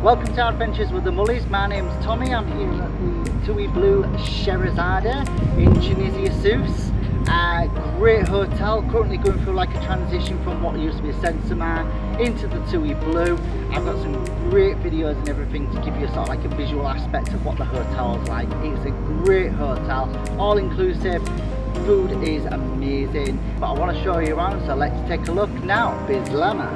Welcome to our adventures with the Mullies. My name's Tommy. I'm here at the TUI Blue Schéhérazade in Tunisia, Sousse. Great hotel, currently going through like a transition from what used to be a Sensimar into the TUI Blue. I've got some great videos and everything to give you sort of like a visual aspect of what the hotel's like. It's a great hotel, all inclusive. Food is amazing, but I want to show you around, so let's take a look now. Bizlama.